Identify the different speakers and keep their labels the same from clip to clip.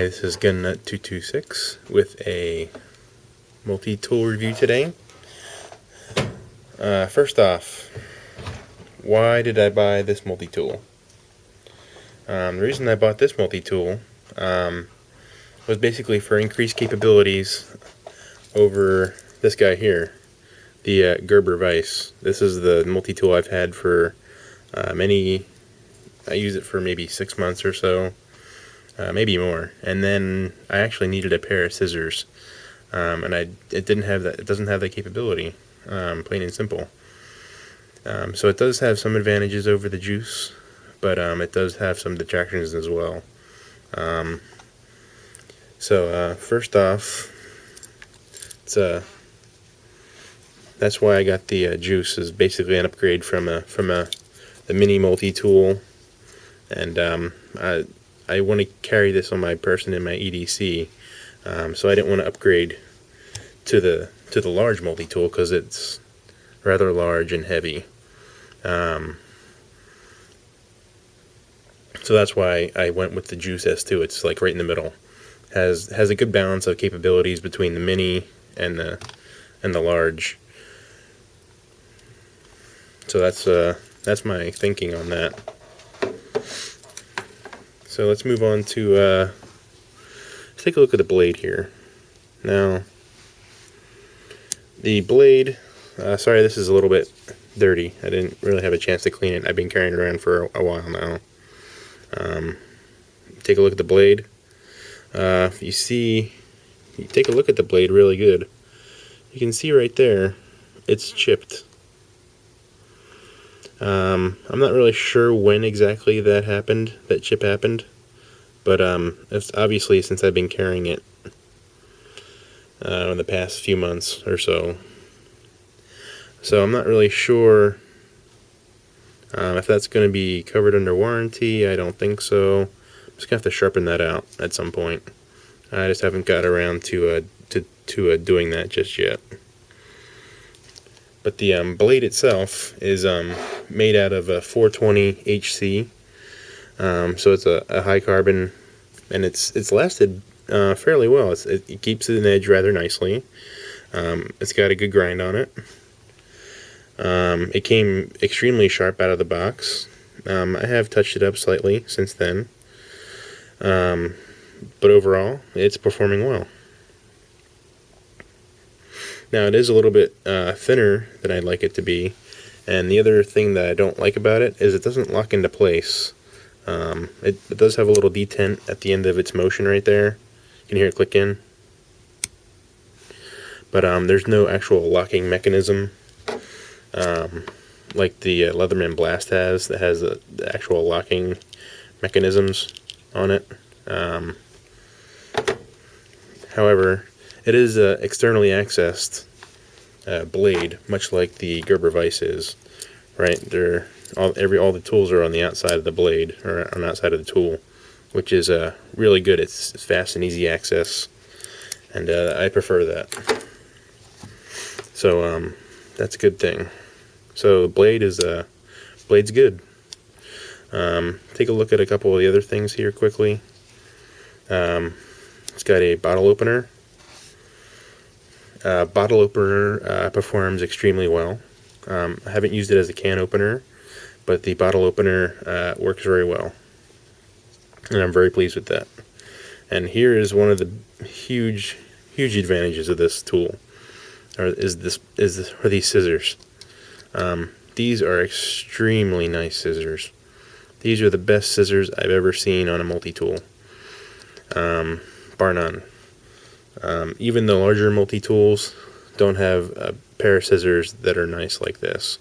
Speaker 1: Hi, this is Gunnut226 with a multi-tool review today. First off, why did I buy this multi-tool? The reason I bought this multi-tool was basically for increased capabilities over this guy here, the Gerber vise. This is the multi-tool I've had for I use it for maybe 6 months or so. Maybe more, and then I actually needed a pair of scissors, and it doesn't have that capability, plain and simple. So it does have some advantages over the Juice, but it does have some detractions as well. First off, that's why I got the Juice, is basically an upgrade from the miniMT tool, and I want to carry this on my person in my EDC, so I didn't want to upgrade to the large multi-tool because it's rather large and heavy. So that's why I went with the Juice S2. It's like right in the middle. Has a good balance of capabilities between the mini and the large. So that's my thinking on that. So let's move on to, let's take a look at the blade here. Now, the blade, sorry this is a little bit dirty. I didn't really have a chance to clean it. I've been carrying it around for a while now. Take a look at the blade. You take a look at the blade really good. You can see right there, it's chipped. I'm not really sure when exactly that chip happened, but it's obviously since I've been carrying it in the past few months or so. So I'm not really sure if that's going to be covered under warranty. I don't think so. I'm just going to have to sharpen that out at some point. I just haven't got around to doing that just yet. But the blade itself is made out of a 420 HC, so it's a high carbon, and it's lasted fairly well. It keeps an edge rather nicely. It's got a good grind on it. It came extremely sharp out of the box. I have touched it up slightly since then, but overall it's performing well. Now it is a little bit thinner than I'd like it to be, and the other thing that I don't like about it is it doesn't lock into place. It does have a little detent at the end of its motion right there. You can hear it click in, but there's no actual locking mechanism like the Leatherman Blast has, that has the actual locking mechanisms on it. However, it is an externally accessed blade, much like the Gerber vise is. Right, all the tools are on the outside of the blade, or on the outside of the tool, which is really good. It's fast and easy access, and I prefer that. So that's a good thing. So the blade's good. Take a look at a couple of the other things here quickly. It's got a bottle opener. Bottle opener performs extremely well. I haven't used it as a can opener, but the bottle opener works very well, and I'm very pleased with that. And here is one of the huge advantages of this tool, are these scissors. These are extremely nice scissors. These are the best scissors I've ever seen on a multi-tool, bar none. Even the larger multi-tools don't have a pair of scissors that are nice like this.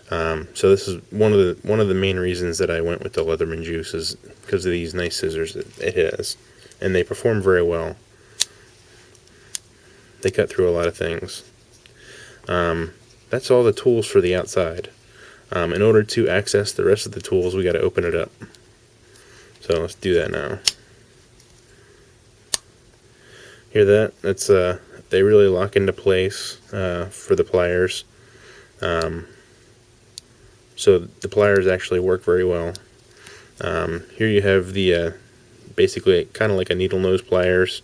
Speaker 1: So this is one of the main reasons that I went with the Leatherman Juice, is because of these nice scissors it has, and they perform very well. They cut through a lot of things. That's all the tools for the outside. In order to access the rest of the tools, we got to open it up. So let's do that now. Hear that? That's they really lock into place for the pliers. So the pliers actually work very well. Here you have the basically kind of like a Needlenose pliers.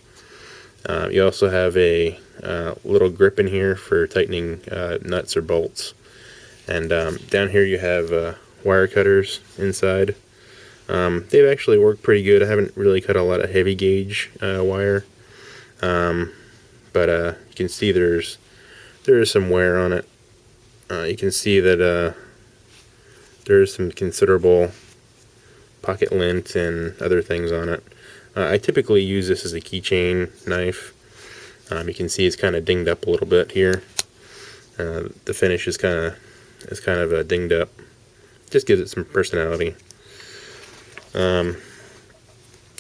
Speaker 1: You also have a little grip in here for tightening nuts or bolts. And down here you have wire cutters inside. They've actually worked pretty good. I haven't really cut a lot of heavy gauge wire, but you can see there is some wear on it. You can see that there is some considerable pocket lint and other things on it. I typically use this as a keychain knife. You can see it's kind of dinged up a little bit here. The finish is kind of dinged up. Just gives it some personality.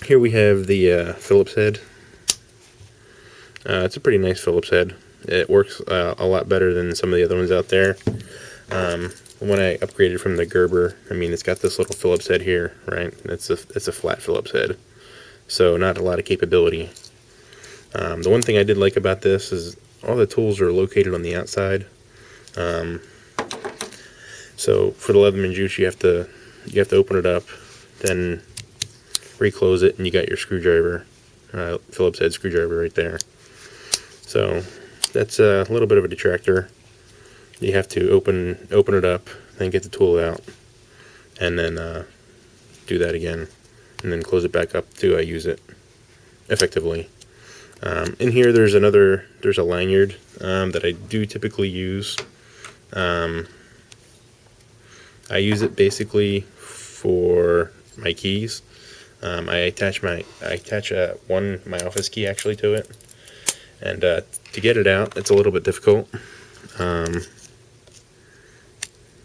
Speaker 1: Here we have the Phillips head. It's a pretty nice Phillips head. It works a lot better than some of the other ones out there. When I upgraded from the Gerber, I mean, it's got this little Phillips head here, right? It's a flat Phillips head, so not a lot of capability. The one thing I did like about this is all the tools are located on the outside. So for the Leatherman juice, you have to open it up, then reclose it, and you got your screwdriver, Phillips head screwdriver right there. So that's a little bit of a detractor. You have to open it up, then get the tool out, and then do that again, and then close it back up to use it effectively. In here there's a lanyard that I do typically use. I use it basically for my keys. I attach my office key actually to it, and to get it out, it's a little bit difficult.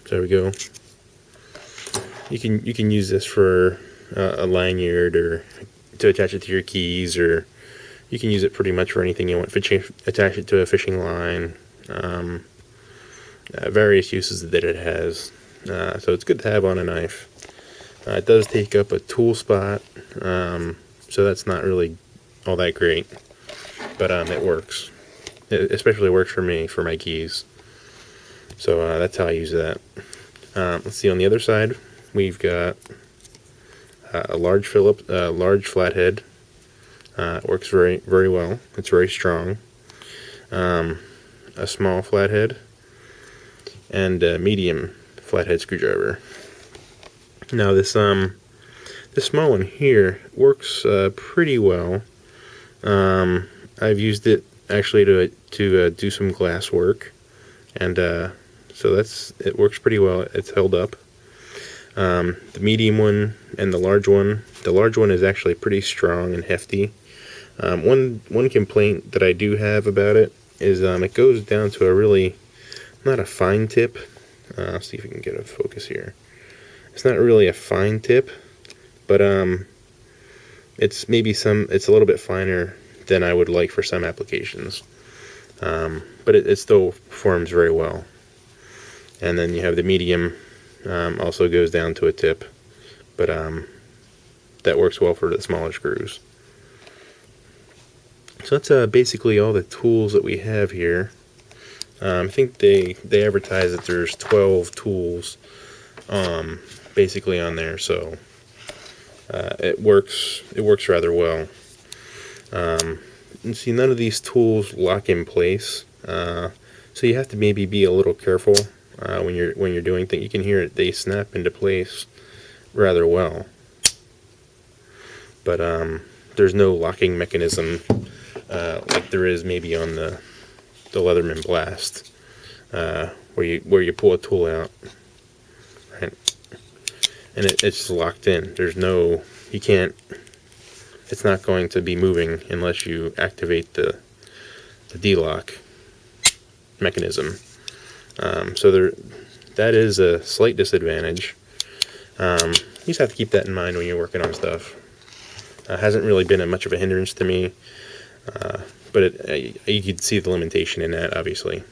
Speaker 1: There we go. You can use this for a lanyard, or to attach it to your keys, or you can use it pretty much for anything you want. Attach it to a fishing line. Various uses that it has. So it's good to have on a knife. It does take up a tool spot, so that's not really all that great, but it works. It especially works for me for my keys. So that's how I use that. Let's see, on the other side we've got a large flathead. It works very, very well. It's very strong. A small flathead and a medium flathead screwdriver. Now this small one here works pretty well. I've used it actually to do some glass work, and so it works pretty well. It's held up. The medium one and the large one is actually pretty strong and hefty. One complaint that I do have about it is it goes down to a really not a fine tip. See if we can get a focus here. It's not really a fine tip, but it's a little bit finer than I would like for some applications. But it still performs very well. And then you have the medium, also goes down to a tip, but that works well for the smaller screws. So that's basically all the tools that we have here. I think they advertise that there's 12 tools basically on there, so it works rather well. You see, none of these tools lock in place, so you have to maybe be a little careful when you're doing things. You can hear it; they snap into place rather well, but there's no locking mechanism like there is maybe on the Leatherman Blast, where you pull a tool out, right, and it's just locked in. You can't. It's not going to be moving unless you activate the D-lock mechanism. So that is a slight disadvantage. You just have to keep that in mind when you're working on stuff. Hasn't really been much of a hindrance to me, but you could see the limitation in that, obviously.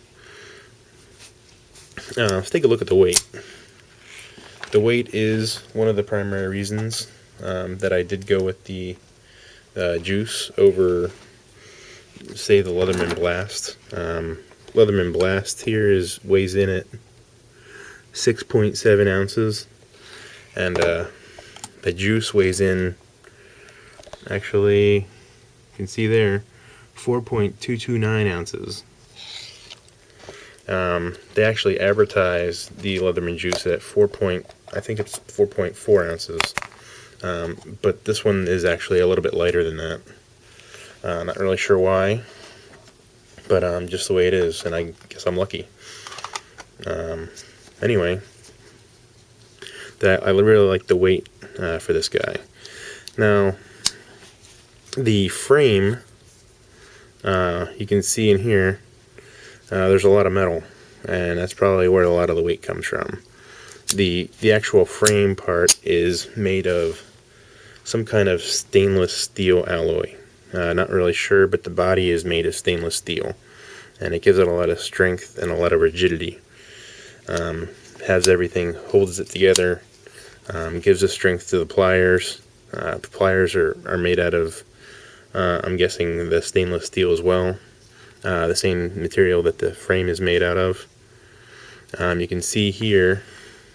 Speaker 1: Let's take a look at the weight. The weight is one of the primary reasons that I did go with the juice over, say, the Leatherman Blast. Leatherman Blast here weighs in at 6.7 ounces, and the juice weighs in actually, you can see there, 4.229 ounces. They actually advertise the Leatherman juice at I think it's 4.4 ounces. But this one is actually a little bit lighter than that. Not really sure why, but just the way it is, and I guess I'm lucky. Anyway, I really like the weight for this guy. Now, the frame, you can see in here, there's a lot of metal, and that's probably where a lot of the weight comes from. The actual frame part is made of some kind of stainless steel alloy. Not really sure, but the body is made of stainless steel, and it gives it a lot of strength and a lot of rigidity. Has everything, holds it together, gives the strength to the pliers. The pliers are made out of, I'm guessing, the stainless steel as well. The same material that the frame is made out of. You can see here,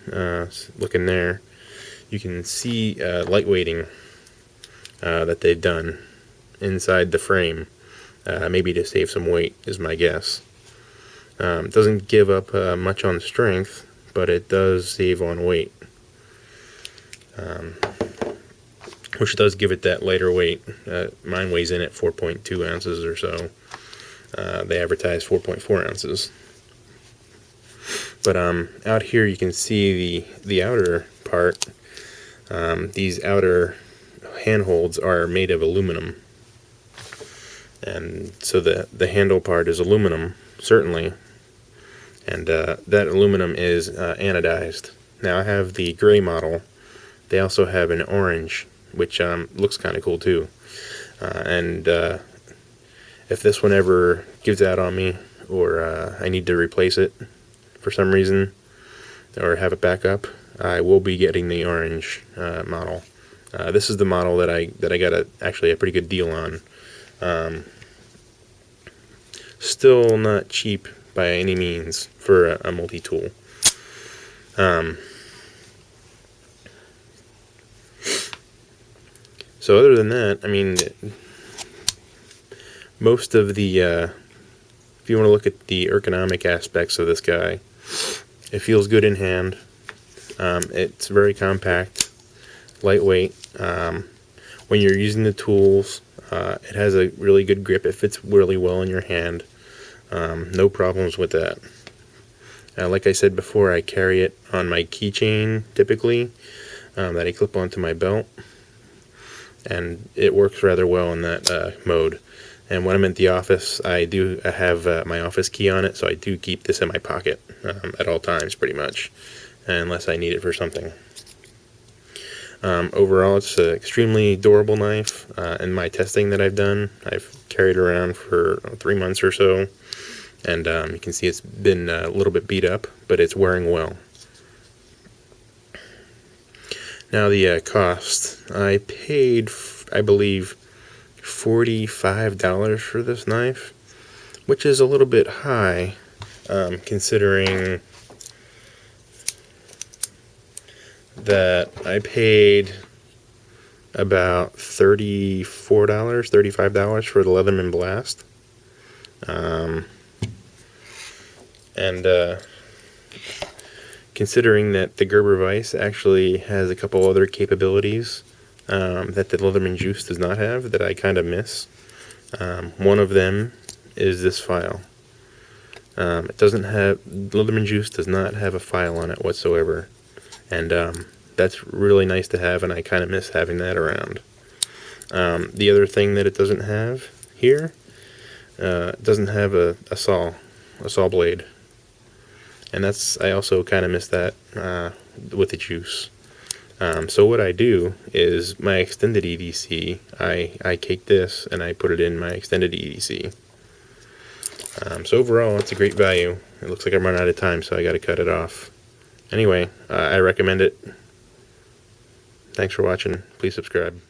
Speaker 1: looking there, you can see lightweighting that they've done inside the frame, maybe to save some weight is my guess. It doesn't give up much on strength, but it does save on weight, which does give it that lighter weight. Mine weighs in at 4.2 ounces or so. They advertise 4.4 ounces. But out here you can see the outer part. These outer handholds are made of aluminum, and so the handle part is aluminum, certainly, and that aluminum is anodized. Now I have the gray model. They also have an orange, which looks kind of cool too, and if this one ever gives out on me, or I need to replace it for some reason, or have it back up, I will be getting the orange model. This is the model that I got actually a pretty good deal on. Still not cheap by any means for a multi-tool. So other than that, I mean, most of the, if you want to look at the ergonomic aspects of this guy, it feels good in hand. It's very compact, lightweight. When you're using the tools, it has a really good grip. It fits really well in your hand. No problems with that. Like I said before, I carry it on my keychain typically, that I clip onto my belt, and it works rather well in that mode. And when I'm at the office, I have my office key on it, so I do keep this in my pocket at all times, pretty much, unless I need it for something. Overall, it's an extremely durable knife. In my testing that I've done, I've carried it around for 3 months or so, and you can see it's been a little bit beat up, but it's wearing well. Now the cost. I paid, I believe, $45 for this knife, which is a little bit high, considering that I paid about $34, $35 for the Leatherman Blast. Considering that the Gerber Vise actually has a couple other capabilities that the Leatherman Juice does not have, that I kind of miss. One of them is this file. It doesn't have, Leatherman Juice does not have a file on it whatsoever, and that's really nice to have, and I kind of miss having that around. The other thing that it doesn't have here, it doesn't have a saw blade, and I also kind of miss that with the Juice. So what I do is my extended EDC, I cake this and I put it in my extended EDC. So overall, it's a great value. It looks like I'm running out of time, so I got to cut it off. Anyway, I recommend it. Thanks for watching. Please subscribe.